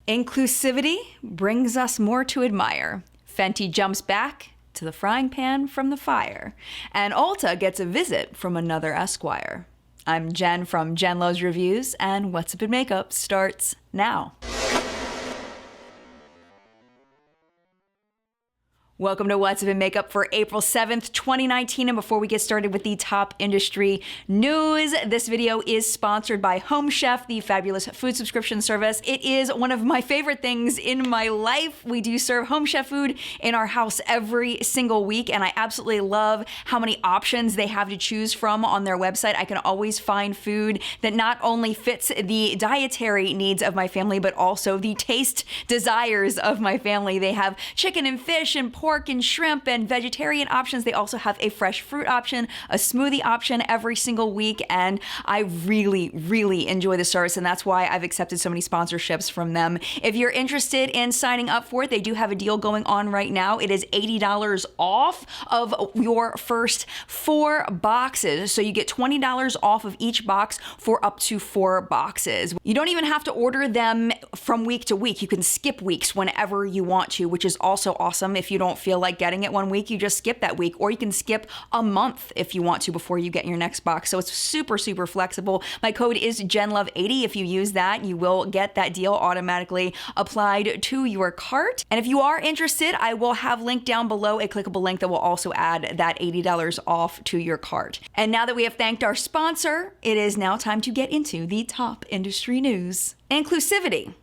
Inclusivity brings us more to admire. Fenty jumps back to the frying pan from the fire. And Ulta gets a visit from another Esquire. I'm Jen from Jen Loves Reviews, and What's Up in Makeup starts now. Welcome to What's Up in Makeup for April 7th, 2019. And before we get started with the top industry news, this video is sponsored by Home Chef, the fabulous food subscription service. It is one of my favorite things in my life. We do serve Home Chef food in our house every single week, and I absolutely love how many options they have to choose from on their website. I can always find food that not only fits the dietary needs of my family, but also the taste desires of my family. They have chicken and fish and pork and shrimp and vegetarian options. They also have a fresh fruit option, a smoothie option every single week, and I really enjoy the service, and that's why I've accepted so many sponsorships from them. If you're interested in signing up for it, they do have a deal going on right now. It is $80 off of your first 4 boxes, so you get $20 off of each box for up to 4 boxes. You don't even have to order them from week to week. You can skip weeks whenever you want to, which is also awesome. If you don't feel like getting it one week, you just skip that week, or you can skip a month if you want to before you get your next box. So it's super flexible. My code is JenLove80. If you use that, you will get that deal automatically applied to your cart. And if you are interested, I will have linked down below a clickable link that will also add that $80 off to your cart. And now that we have thanked our sponsor, it is now time to get into the top industry news. Inclusivity.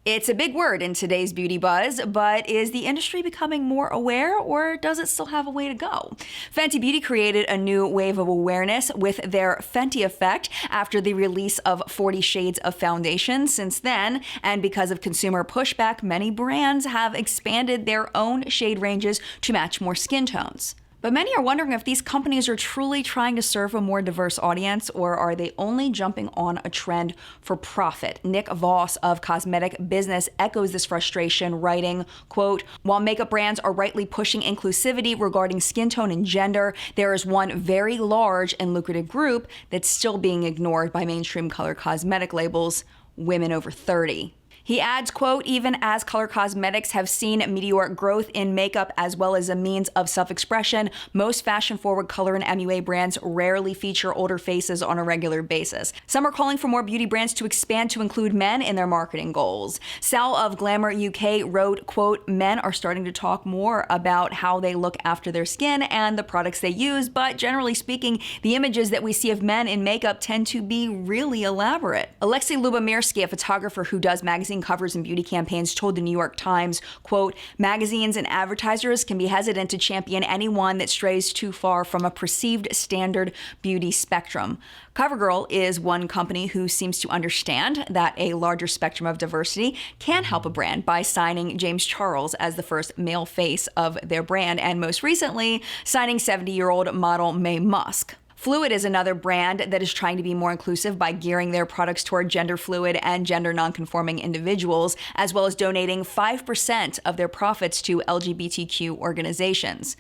It's a big word in today's beauty buzz, but is the industry becoming more aware, or does it still have a way to go? Fenty Beauty created a new wave of awareness with their Fenty effect after the release of 40 Shades of Foundation. Since then, and because of consumer pushback, many brands have expanded their own shade ranges to match more skin tones. But many are wondering if these companies are truly trying to serve a more diverse audience, or are they only jumping on a trend for profit? Nick Voss of Cosmetic Business echoes this frustration, writing, quote, "While makeup brands are rightly pushing inclusivity regarding skin tone and gender, there is one very large and lucrative group that's still being ignored by mainstream color cosmetic labels: women over 30. He adds, quote, "Even as color cosmetics have seen meteoric growth in makeup as well as a means of self-expression, most fashion-forward color and MUA brands rarely feature older faces on a regular basis. Some are calling for more beauty brands to expand to include men in their marketing goals." Sal of Glamour UK wrote, quote, "Men are starting to talk more about how they look after their skin and the products they use, but generally speaking, the images that we see of men in makeup tend to be really elaborate." Alexei Lubomirsky, a photographer who does magazine covers and beauty campaigns, told the New York Times, quote, "Magazines and advertisers can be hesitant to champion anyone that strays too far from a perceived standard beauty spectrum. CoverGirl is one company who seems to understand that a larger spectrum of diversity can help a brand by signing James Charles as the first male face of their brand, and most recently, signing 70-year-old model Mae Musk. Fluid is another brand that is trying to be more inclusive by gearing their products toward gender fluid and gender nonconforming individuals, as well as donating 5% of their profits to LGBTQ organizations.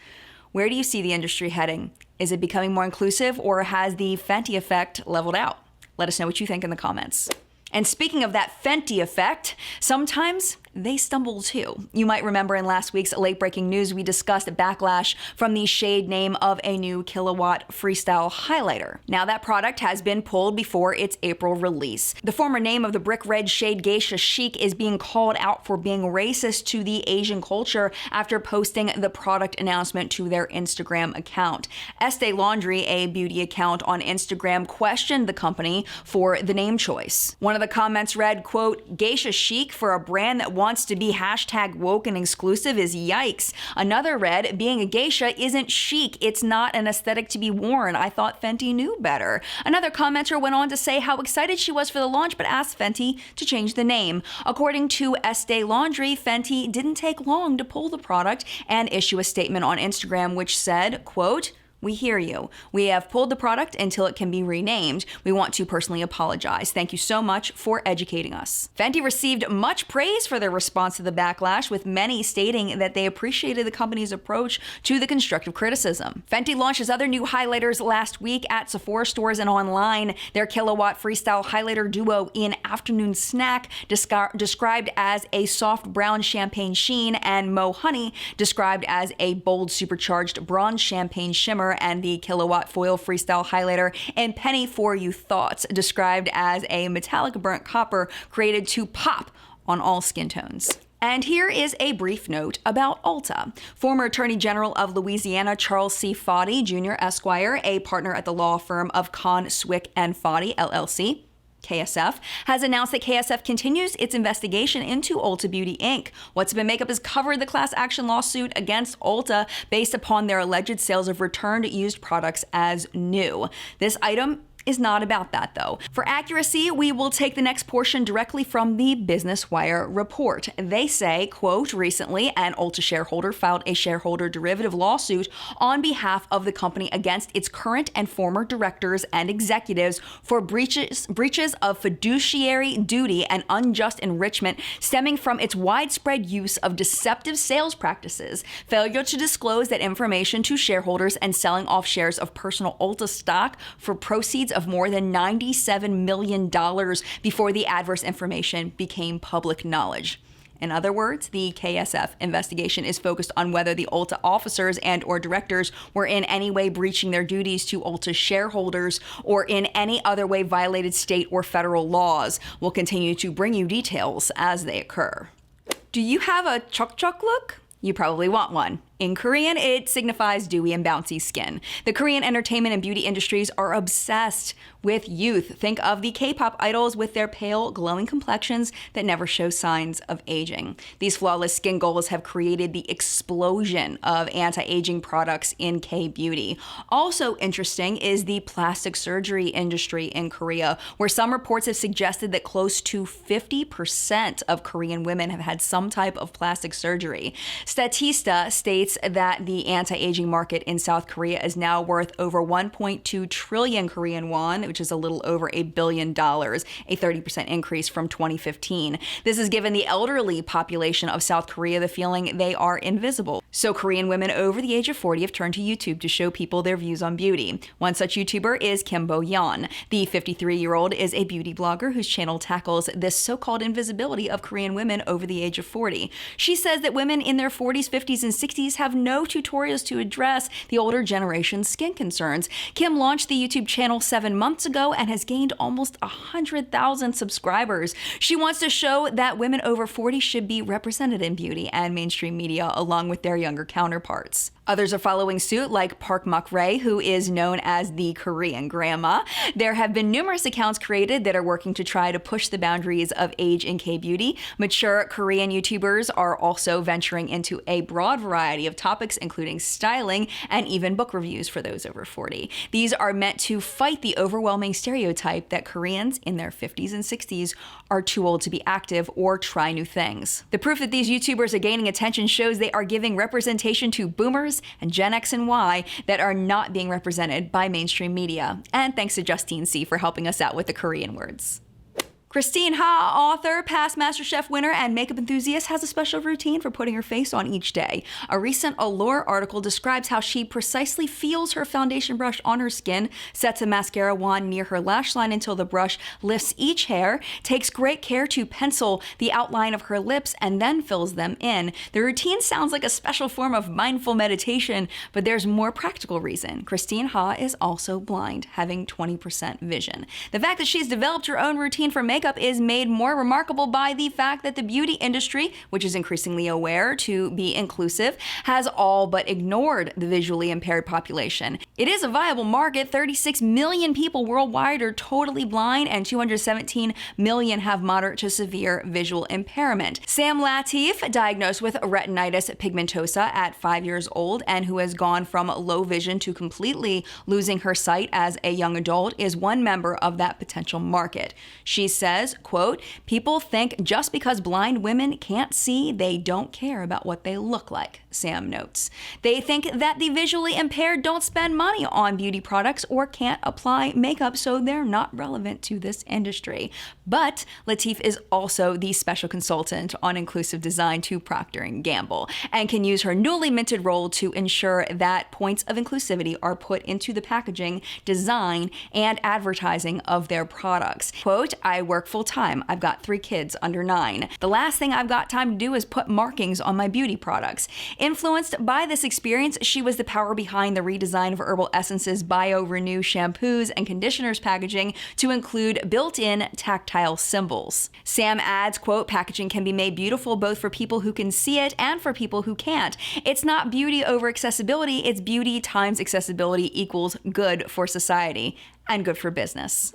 Where do you see the industry heading? Is it becoming more inclusive, or has the Fenty effect leveled out? Let us know what you think in the comments. And speaking of that Fenty effect, sometimes they stumble too. You might remember in last week's late-breaking news, we discussed backlash from the shade name of a new Killawatt Freestyle highlighter. Now that product has been pulled before its April release. The former name of the brick red shade Geisha Chic is being called out for being racist to the Asian culture after posting the product announcement to their Instagram account. Estee Laundry, a beauty account on Instagram, questioned the company for the name choice. One of the comments read, quote, "Geisha Chic for a brand that wants to be hashtag woke and exclusive is yikes." Another read, "Being a geisha isn't chic. It's not an aesthetic to be worn. I thought Fenty knew better." Another commenter went on to say how excited she was for the launch, but asked Fenty to change the name. According to Estee Laundry, Fenty didn't take long to pull the product and issue a statement on Instagram which said, quote, We hear you. We have pulled the product until it can be renamed. We want to personally apologize. Thank you so much for educating us. Fenty received much praise for their response to the backlash, with many stating that they appreciated the company's approach to the constructive criticism. Fenty launched its other new highlighters last week at Sephora stores and online. Their Kilowatt Freestyle Highlighter Duo in Afternoon Snack, described as a soft brown champagne sheen, and Mo Honey, described as a bold supercharged bronze champagne shimmer, and the Kilowatt Foil Freestyle Highlighter and Penny For You Thoughts, described as a metallic burnt copper created to pop on all skin tones. And here is a brief note about Ulta. Former Attorney General of Louisiana Charles C. Foddy, Jr., Esquire, a partner at the law firm of Kahn, Swick & Foddy, LLC, KSF, has announced that KSF continues its investigation into Ulta Beauty Inc. What's Up & Makeup has covered the class action lawsuit against Ulta based upon their alleged sales of returned used products as new. This item is not about that, though. For accuracy, we will take the next portion directly from the Business Wire report. They say, quote, recently, an Ulta shareholder filed a shareholder derivative lawsuit on behalf of the company against its current and former directors and executives for breaches of fiduciary duty and unjust enrichment stemming from its widespread use of deceptive sales practices, failure to disclose that information to shareholders, and selling off shares of personal Ulta stock for proceeds of more than $97 million before the adverse information became public knowledge. In other words, the KSF investigation is focused on whether the Ulta officers and or directors were in any way breaching their duties to Ulta shareholders or in any other way violated state or federal laws. We'll continue to bring you details as they occur. Do you have a chuk-chuk look? You probably want one. In Korean, it signifies dewy and bouncy skin. The Korean entertainment and beauty industries are obsessed with youth. Think of the K-pop idols with their pale, glowing complexions that never show signs of aging. These flawless skin goals have created the explosion of anti-aging products in K-beauty. Also interesting is the plastic surgery industry in Korea, where some reports have suggested that close to 50% of Korean women have had some type of plastic surgery. Statista states that the anti-aging market in South Korea is now worth over 1.2 trillion Korean won, which is a little over $1 billion, a 30% increase from 2015. This has given the elderly population of South Korea the feeling they are invisible. So Korean women over the age of 40 have turned to YouTube to show people their views on beauty. One such YouTuber is Kim Bo-yeon. The 53-year-old is a beauty blogger whose channel tackles this so-called invisibility of Korean women over the age of 40. She says that women in their 40s, 50s, and 60s have no tutorials to address the older generation's skin concerns. Kim launched the YouTube channel 7 months ago and has gained almost 100,000 subscribers. She wants to show that women over 40 should be represented in beauty and mainstream media along with their younger counterparts. Others are following suit, like Park Mak-rae, who is known as the Korean grandma. There have been numerous accounts created that are working to try to push the boundaries of age in K-beauty. Mature Korean YouTubers are also venturing into a broad variety of topics, including styling and even book reviews for those over 40. These are meant to fight the overwhelming stereotype that Koreans in their 50s and 60s are too old to be active or try new things. The proof that these YouTubers are gaining attention shows they are giving representation to boomers and Gen X and Y that are not being represented by mainstream media. And thanks to Justine C. for helping us out with the Korean words. Christine Ha, author, past MasterChef winner, and makeup enthusiast, has a special routine for putting her face on each day. A recent Allure article describes how she precisely feels her foundation brush on her skin, sets a mascara wand near her lash line until the brush lifts each hair, takes great care to pencil the outline of her lips, and then fills them in. The routine sounds like a special form of mindful meditation, but there's more practical reason. Christine Ha is also blind, having 20% vision. The fact that she's developed her own routine for makeup is made more remarkable by the fact that the beauty industry, which is increasingly aware to be inclusive, has all but ignored the visually impaired population. It is a viable market. 36 million people worldwide are totally blind, and 217 million have moderate to severe visual impairment. Sam Latif, diagnosed with retinitis pigmentosa at 5 years old and who has gone from low vision to completely losing her sight as a young adult, is one member of that potential market. She says, quote, "People think just because blind women can't see, they don't care about what they look like," Sam notes. They think that the visually impaired don't spend money on beauty products or can't apply makeup, so they're not relevant to this industry. But Latif is also the special consultant on inclusive design to Procter & Gamble and can use her newly minted role to ensure that points of inclusivity are put into the packaging, design, and advertising of their products. Quote, "I work full time. I've got 3 kids under 9. The last thing I've got time to do is put markings on my beauty products." Influenced by this experience, she was the power behind the redesign of Herbal Essence's BioRenew shampoos and conditioners packaging to include built-in tactile symbols. Sam adds, quote, "Packaging can be made beautiful both for people who can see it and for people who can't. It's not beauty over accessibility, it's beauty times accessibility equals good for society and good for business."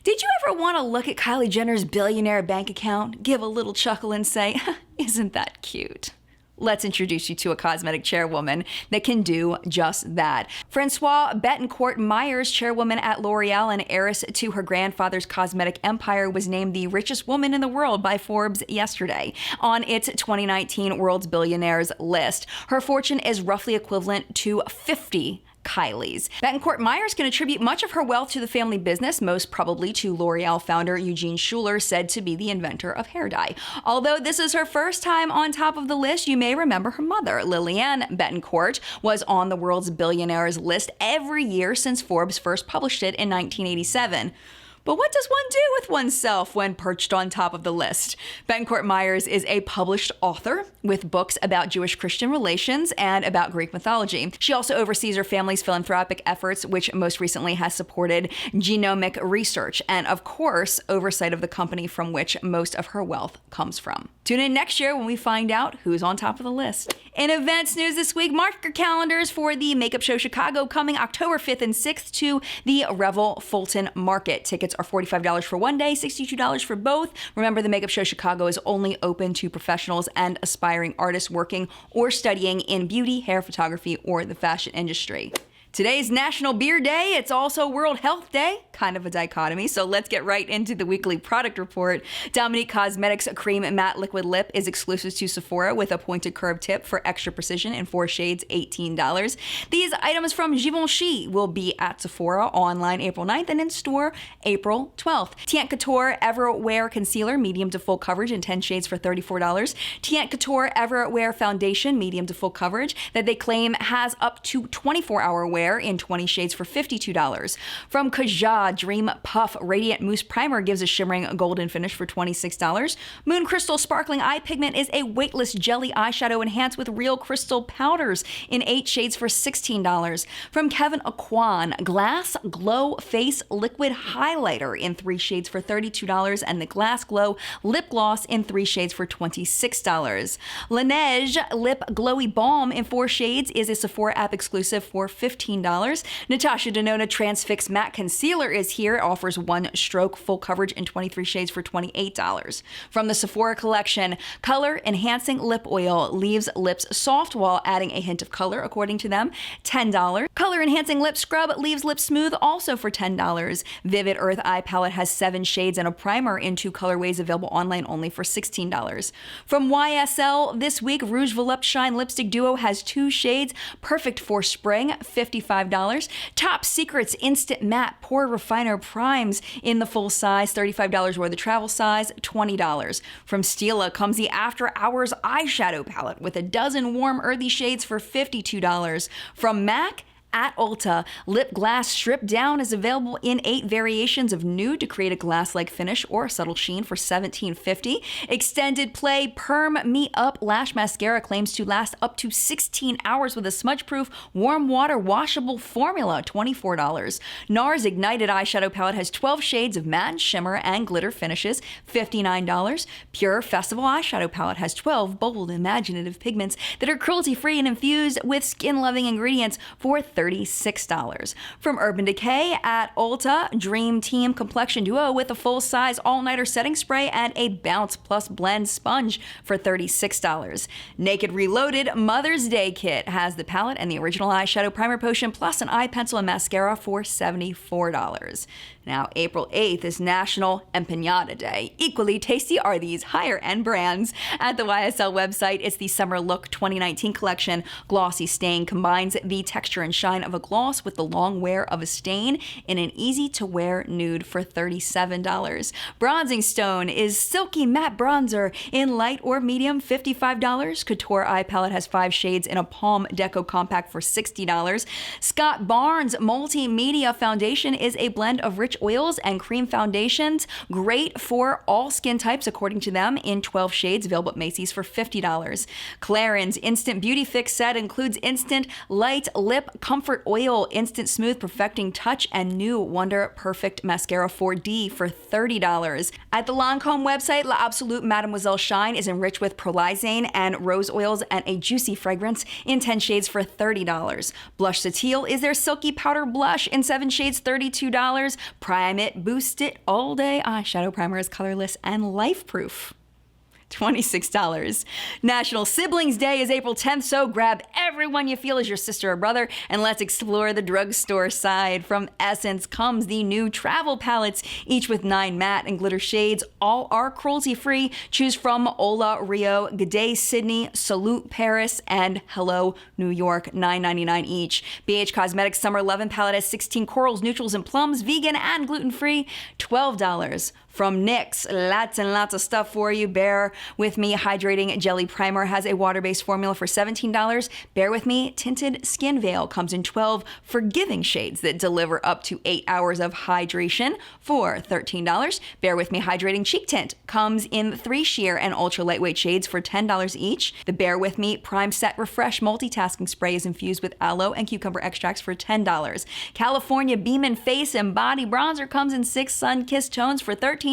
Did you ever want to look at Kylie Jenner's billionaire bank account, give a little chuckle and say, "Isn't that cute?" Let's introduce you to a cosmetic chairwoman that can do just that. Francois Betancourt Myers, chairwoman at L'Oreal and heiress to her grandfather's cosmetic empire, was named the richest woman in the world by Forbes yesterday on its 2019 World's Billionaires list. Her fortune is roughly equivalent to 50 Kylie's. Betancourt Myers can attribute much of her wealth to the family business, most probably to L'Oreal founder Eugene Schuler, said to be the inventor of hair dye. Although this is her first time on top of the list, you may remember her mother, Lillian Betancourt, was on the World's Billionaires list every year since Forbes first published it in 1987. But what does one do with oneself when perched on top of the list? Betancourt Myers is a published author with books about Jewish-Christian relations and about Greek mythology. She also oversees her family's philanthropic efforts, which most recently has supported genomic research and, of course, oversight of the company from which most of her wealth comes from. Tune in next year when we find out who's on top of the list. In events news this week, mark your calendars for the Makeup Show Chicago coming October 5th and 6th to the Revel Fulton Market. Tickets are $45 for one day, $62 for both. Remember, the Makeup Show Chicago is only open to professionals and aspiring artists working or studying in beauty, hair photography, or the fashion industry. Today's National Beer Day. It's also World Health Day. Kind of a dichotomy. So let's get right into the weekly product report. Dominique Cosmetics Cream Matte Liquid Lip is exclusive to Sephora with a pointed curved tip for extra precision in 4 shades, $18. These items from Givenchy will be at Sephora online April 9th and in store April 12th. Teint Couture Everwear Concealer, medium to full coverage in 10 shades for $34. Teint Couture Everwear Foundation, medium to full coverage, that they claim has up to 24-hour wear in 20 shades for $52. From Kaja, Dream Puff Radiant Mousse Primer gives a shimmering golden finish for $26. Moon Crystal Sparkling Eye Pigment is a weightless jelly eyeshadow enhanced with real crystal powders in 8 shades for $16. From Kevyn Aucoin, Glass Glow Face Liquid Highlighter in 3 shades for $32 and the Glass Glow Lip Gloss in 3 shades for $26. Laneige Lip Glowy Balm in 4 shades is a Sephora app exclusive for $15. Natasha Denona Transfix Matte Concealer is here. It offers 1 stroke full coverage in 23 shades for $28. From the Sephora collection, Color Enhancing Lip Oil leaves lips soft while adding a hint of color, according to them, $10. Color Enhancing Lip Scrub leaves lips smooth, also for $10. Vivid Earth Eye Palette has 7 shades and a primer in 2 colorways, available online only for $16. From YSL this week, Rouge Volupshine Lipstick Duo has 2 shades, perfect for spring, $55. Top Secrets Instant Matte Pore Refiner Primes in the full size, $35, or the travel size, $20. From Stila comes the After Hours Eyeshadow Palette with a dozen warm, earthy shades for $52. From MAC, at Ulta, Lip Glass Strip Down is available in 8 variations of nude to create a glass-like finish or a subtle sheen for $17.50. Extended Play Perm Me Up Lash Mascara claims to last up to 16 hours with a smudge-proof, warm water washable formula, $24. NARS Ignited Eyeshadow Palette has 12 shades of matte, shimmer, and glitter finishes, $59. Pure Festival Eyeshadow Palette has 12 bold, imaginative pigments that are cruelty-free and infused with skin-loving ingredients for $36. From Urban Decay at Ulta, Dream Team Complexion Duo with a full-size all-nighter setting spray and a Bounce Plus Blend sponge for $36. Naked Reloaded Mother's Day Kit has the palette and the original eyeshadow primer potion plus an eye pencil and mascara for $74. Now, April 8th is National Empanada Day. Equally tasty are these higher-end brands. At the YSL website, it's the Summer Look 2019 collection. Glossy Stain combines the texture and shine of a gloss with the long wear of a stain in an easy-to-wear nude for $37. Bronzing Stone is silky matte bronzer in light or medium, $55. Couture Eye Palette has 5 shades in a Palm Deco Compact for $60. Scott Barnes Multimedia Foundation is a blend of rich oils and cream foundations, great for all skin types according to them, in 12 shades, available at Macy's for $50. Clarins Instant Beauty Fix Set includes Instant Light Lip Comfort Oil, Instant Smooth Perfecting Touch, and New Wonder Perfect Mascara 4D for $30. At the Lancome website, La Absolute Mademoiselle Shine is enriched with prolizane and rose oils and a juicy fragrance in 10 shades for $30. Blush Satil is their silky powder blush in 7 shades, $32. Prime It Boost It All Day Eyeshadow Primer is colorless and life-proof. $26. National Siblings Day is April 10th, so grab everyone you feel is your sister or brother and let's explore the drugstore side. From Essence comes the new travel palettes, each with 9 matte and glitter shades. All are cruelty-free. Choose from Ola Rio, G'day Sydney, Salute Paris, and Hello New York, $9.99 each. BH Cosmetics Summer 11 palette has 16 corals, neutrals, and plums, vegan and gluten-free, $12. From NYX, lots and lots of stuff for you. Bear With Me Hydrating Jelly Primer has a water-based formula for $17. Bear With Me Tinted Skin Veil comes in 12 forgiving shades that deliver up to 8 hours of hydration for $13. Bear With Me Hydrating Cheek Tint comes in 3 sheer and ultra lightweight shades for $10 each. The Bear With Me Prime Set Refresh Multitasking Spray is infused with aloe and cucumber extracts for $10. California Beamin' Face and Body Bronzer comes in 6 sun-kissed tones for $13.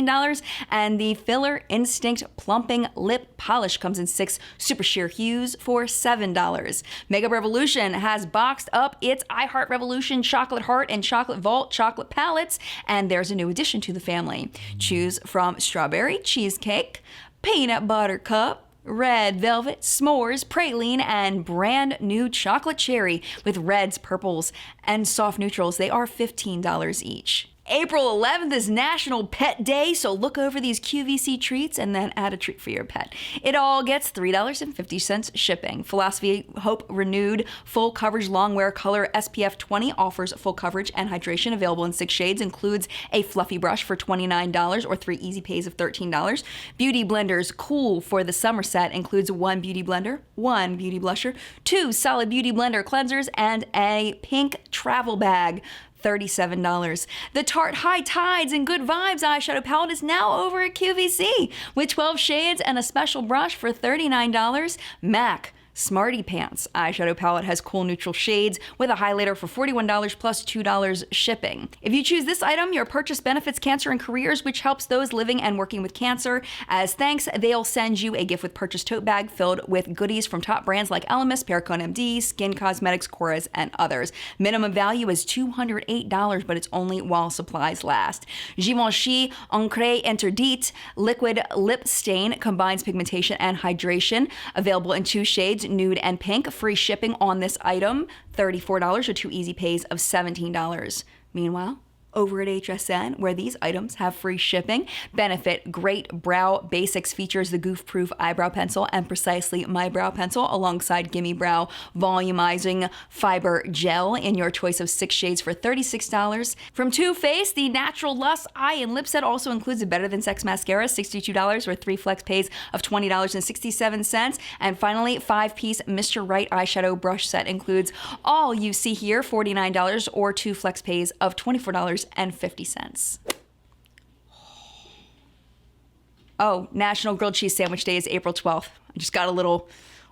And the Filler Instinct Plumping Lip Polish comes in 6 super sheer hues for $7. Makeup Revolution has boxed up its I Heart Revolution Chocolate Heart and Chocolate Vault chocolate palettes, and there's a new addition to the family. Choose from Strawberry Cheesecake, Peanut Butter Cup, Red Velvet, S'mores, Praline, and brand new Chocolate Cherry with reds, purples, and soft neutrals. They are $15 each. April 11th is National Pet Day, so look over these QVC treats and then add a treat for your pet. It all gets $3.50 shipping. Philosophy Hope Renewed Full Coverage Longwear Color SPF 20 offers full coverage and hydration, available in 6 shades, includes a fluffy brush for $29 or 3 easy pays of $13. Beauty Blenders Cool for the summer set includes 1 beauty blender, 1 beauty blusher, 2 solid beauty blender cleansers, and a pink travel bag. $37. The Tarte High Tides and Good Vibes eyeshadow palette is now over at QVC with 12 shades and a special brush for $39. MAC Smarty Pants eyeshadow palette has cool neutral shades with a highlighter for $41 plus $2 shipping. If you choose this item, your purchase benefits Cancer and Careers, which helps those living and working with cancer. As thanks, they'll send you a gift with purchase tote bag filled with goodies from top brands like Elemis, Perricone MD, Skin Cosmetics, Korres, and others. Minimum value is $208, but it's only while supplies last. Givenchy Encre Interdit Liquid Lip Stain combines pigmentation and hydration, available in 2 shades, nude and pink. Free shipping on this item, $34 or 2 easy pays of $17. Meanwhile, over at HSN, where these items have free shipping. Benefit Great Brow Basics features the Goof Proof Eyebrow Pencil and Precisely My Brow Pencil alongside Gimme Brow Volumizing Fiber Gel in your choice of 6 shades for $36. From Too Faced, the Natural Lust Eye and Lip Set also includes a Better Than Sex Mascara, $62 or 3 flex pays of $20.67. And finally, 5-piece Mr. Right Eyeshadow Brush Set includes all you see here, $49 or 2 flex pays of $24.50. Oh, National Grilled Cheese Sandwich Day is April 12th. I just got a little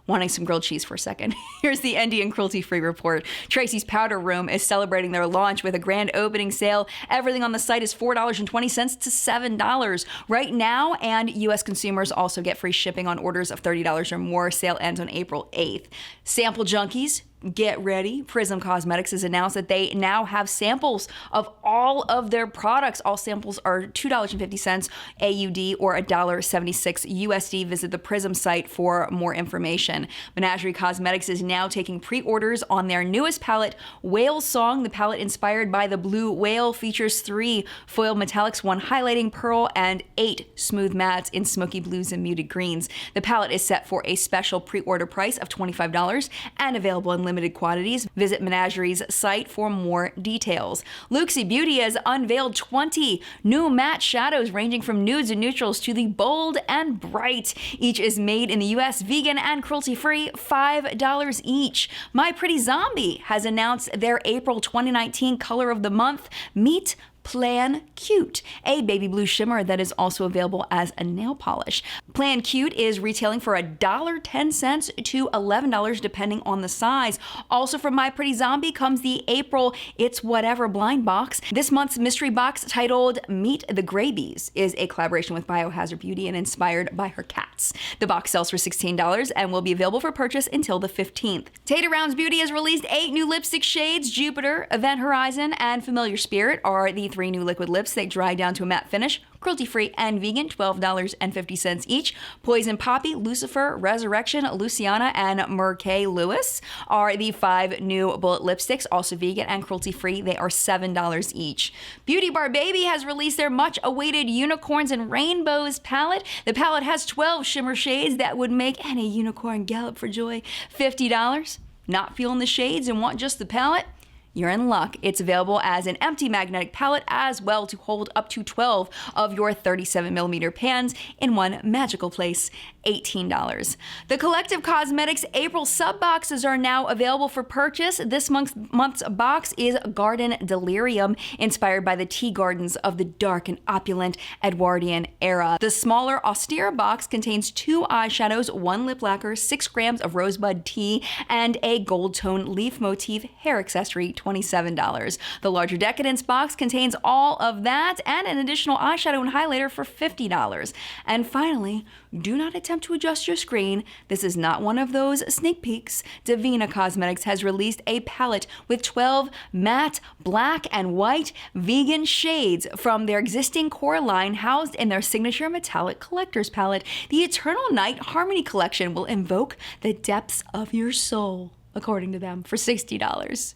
wanting some grilled cheese for a second. Here's the Indian cruelty-free report. Tracy's Powder Room is celebrating their launch with a grand opening sale. Everything on the site is $4.20 to $7 right now, and U.S. consumers also get free shipping on orders of $30 or more. Sale ends on April 8th. Sample Junkies, Get ready. Prism Cosmetics has announced that they now have samples of all of their products. All samples are $2.50 AUD or $1.76 USD. Visit the Prism site for more information. Menagerie Cosmetics is now taking pre-orders on their newest palette, Whale Song. The palette, inspired by the blue whale, features 3 foil metallics, 1 highlighting pearl, and 8 smooth mattes in smoky blues and muted greens. The palette is set for a special pre-order price of $25 and available in limited quantities. Visit Menagerie's site for more details. Luxie Beauty has unveiled 20 new matte shadows ranging from nudes and neutrals to the bold and bright. Each is made in the US, vegan and cruelty-free, $5 each. My Pretty Zombie has announced their April 2019 color of the month, Meet Plan Cute, a baby blue shimmer that is also available as a nail polish. Plan Cute is retailing for $1.10 to $11 depending on the size. Also from My Pretty Zombie comes the April It's Whatever blind box. This month's mystery box, titled Meet the Graybees, is a collaboration with Biohazard Beauty and inspired by her cats. The box sells for $16 and will be available for purchase until the 15th. Tater Rounds Beauty has released 8 new lipstick shades. Jupiter, Event Horizon, and Familiar Spirit are the 3 new liquid lips. They dry down to a matte finish, cruelty-free and vegan, $12.50 each. Poison Poppy, Lucifer, Resurrection, Luciana, and Merkay Lewis are the 5 new bullet lipsticks, also vegan and cruelty-free. They are $7 each. Beauty Bar Baby has released their much-awaited Unicorns and Rainbows palette. The palette has 12 shimmer shades that would make any unicorn gallop for joy. $50. Not feeling the shades and want just the palette? You're in luck. It's available as an empty magnetic palette as well to hold up to 12 of your 37mm pans in one magical place. $18. The Collective Cosmetics April sub boxes are now available for purchase. This month's box is Garden Delirium, inspired by the tea gardens of the dark and opulent Edwardian era. The smaller, austere box contains 2 eyeshadows, 1 lip lacquer, 6 grams of rosebud tea, and a gold tone leaf motif hair accessory, $27. The larger Decadence box contains all of that and an additional eyeshadow and highlighter for $50. And finally, do not attempt to adjust your screen. This is not one of those sneak peeks. Divina Cosmetics has released a palette with 12 matte, black, and white vegan shades from their existing core line, housed in their signature metallic collector's palette. The Eternal Night Harmony Collection will invoke the depths of your soul, according to them, for $60.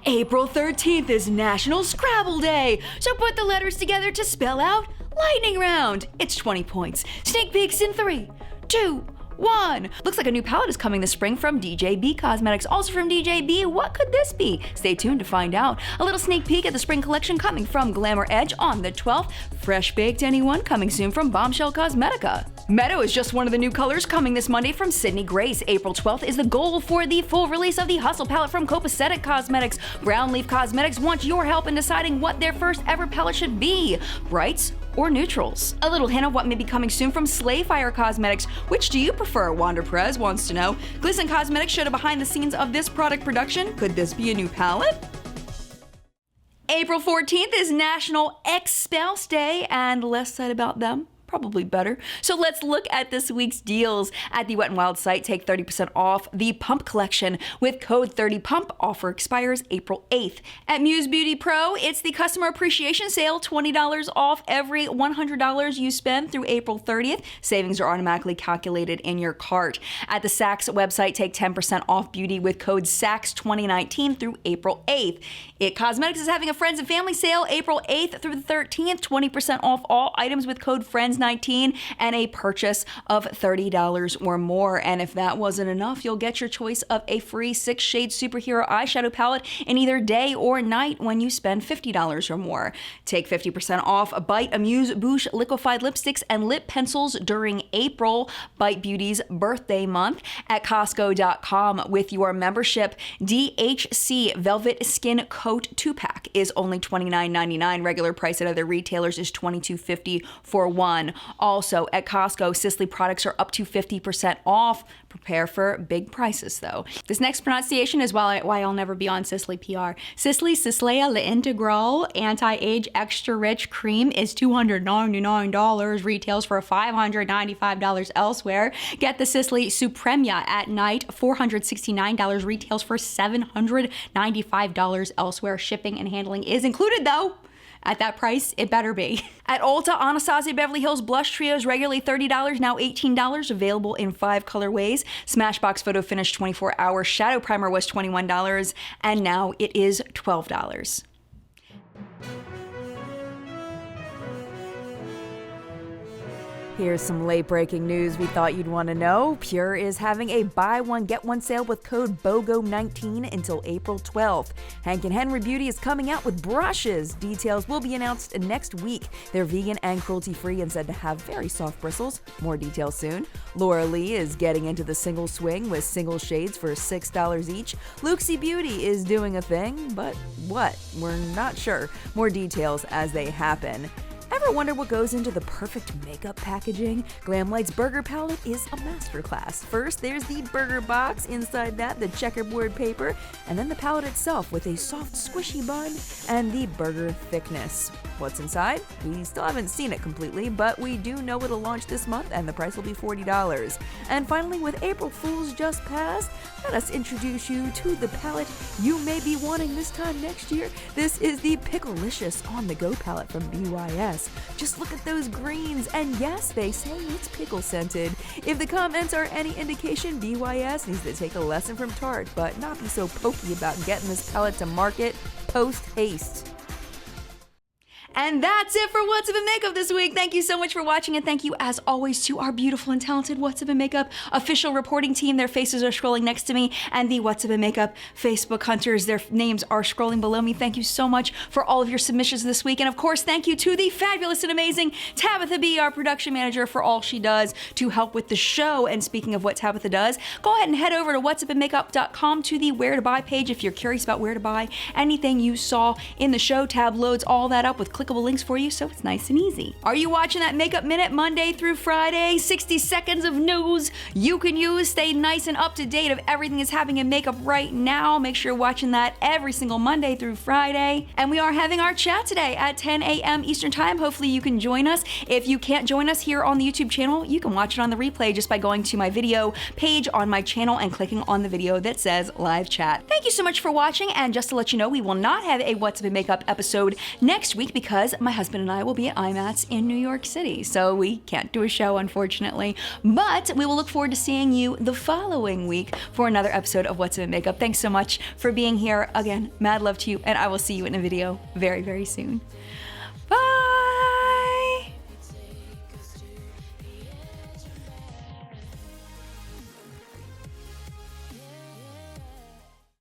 April 13th is National Scrabble Day, so put the letters together to spell out Lightning Round. It's 20 points. Sneak peeks in 3, 2, 1. Looks like a new palette is coming this spring from DJB Cosmetics. Also from DJB, what could this be? Stay tuned to find out. A little sneak peek at the spring collection coming from Glamour Edge on the 12th. Fresh Baked Anyone coming soon from Bombshell Cosmetica. Meadow is just one of the new colors coming this Monday from Sydney Grace. April 12th is the goal for the full release of the Hustle palette from Copacetic Cosmetics. Brown Leaf Cosmetics wants your help in deciding what their first ever palette should be. Brights or neutrals? A little hint of what may be coming soon from Slayfire Cosmetics. Which do you prefer? Wanda Perez wants to know. Glisten Cosmetics showed a behind the scenes of this product production. Could this be a new palette? April 14th is National Ex-Spouse Day, and less said about them, probably better. So let's look at this week's deals. At the Wet n Wild site, take 30% off the Pump collection with code 30PUMP. Offer expires April 8th. At Muse Beauty Pro, it's the Customer Appreciation Sale, $20 off every $100 you spend through April 30th. Savings are automatically calculated in your cart. At the Saks website, take 10% off beauty with code SAKS2019 through April 8th. It Cosmetics is having a Friends and Family sale April 8th through the 13th, 20% off all items with code FRIENDS19 and a purchase of $30 or more. And if that wasn't enough, you'll get your choice of a free 6-shade superhero eyeshadow palette in either day or night when you spend $50 or more. Take 50% off Bite Amuse Bouche liquefied lipsticks and lip pencils during April, Bite Beauty's birthday month, at Costco.com with your membership. DHC Velvet Skin Coat 2-pack is only $29.99. Regular price at other retailers is $22.50 for one. on. Also at Costco, Sisley products are up to 50% off. Prepare for big prices though. This next pronunciation is why I'll never be on Sisley PR. Sisley Sislea Le Integral Anti-Age Extra Rich Cream is $299, retails for $595 elsewhere. Get the Sisley Supremia at night, $469, retails for $795 elsewhere. Shipping and handling is included though. At that price, it better be. At Ulta, Anastasia Beverly Hills Blush Trio is regularly $30, now $18, available in 5 colorways. Smashbox Photo Finish 24-hour Shadow Primer was $21, and now it is $12. Here's some late-breaking news we thought you'd want to know. Pure is having a buy one, get one sale with code BOGO19 until April 12th. Hank and Henry Beauty is coming out with brushes. Details will be announced next week. They're vegan and cruelty-free and said to have very soft bristles. More details soon. Laura Lee is getting into the single swing with single shades for $6 each. Luxie Beauty is doing a thing, but what? We're not sure. More details as they happen. Ever wonder what goes into the perfect makeup packaging? Glamlight's burger palette is a masterclass. First, there's the burger box. Inside that, the checkerboard paper, and then the palette itself with a soft, squishy bun and the burger thickness. What's inside? We still haven't seen it completely, but we do know it'll launch this month and the price will be $40. And finally, with April Fool's just passed, let us introduce you to the palette you may be wanting this time next year. This is the Picklelicious on-the-go palette from BYS. Just look at those greens, and yes, they say it's pickle scented. If the comments are any indication, BYS needs to take a lesson from Tarte, but not be so pokey about getting this palette to market post-haste. And that's it for What's Up in Makeup this week. Thank you so much for watching, and thank you as always to our beautiful and talented What's Up in Makeup official reporting team. Their faces are scrolling next to me, and the What's Up in Makeup Facebook hunters, their names are scrolling below me. Thank you so much for all of your submissions this week. And of course, thank you to the fabulous and amazing Tabitha B, our production manager, for all she does to help with the show. And speaking of what Tabitha does, go ahead and head over to whatsupinmakeup.com to the where to buy page if you're curious about where to buy anything you saw in the show. Tab loads all that up with clickable links for you, so it's nice and easy. Are you watching that Makeup Minute Monday through Friday? 60 seconds of news you can use. Stay nice and up to date of everything that's happening in makeup right now. Make sure you're watching that every single Monday through Friday. And we are having our chat today at 10 a.m. Eastern Time. Hopefully you can join us. If you can't join us here on the YouTube channel, you can watch it on the replay just by going to my video page on my channel and clicking on the video that says live chat. Thank you so much for watching, and just to let you know, we will not have a What's Up in Makeup episode next week because my husband and I will be at IMATS in New York City, so we can't do a show, unfortunately. But we will look forward to seeing you the following week for another episode of What's Up in Makeup. Thanks so much for being here. Again, mad love to you, and I will see you in a video very, very soon.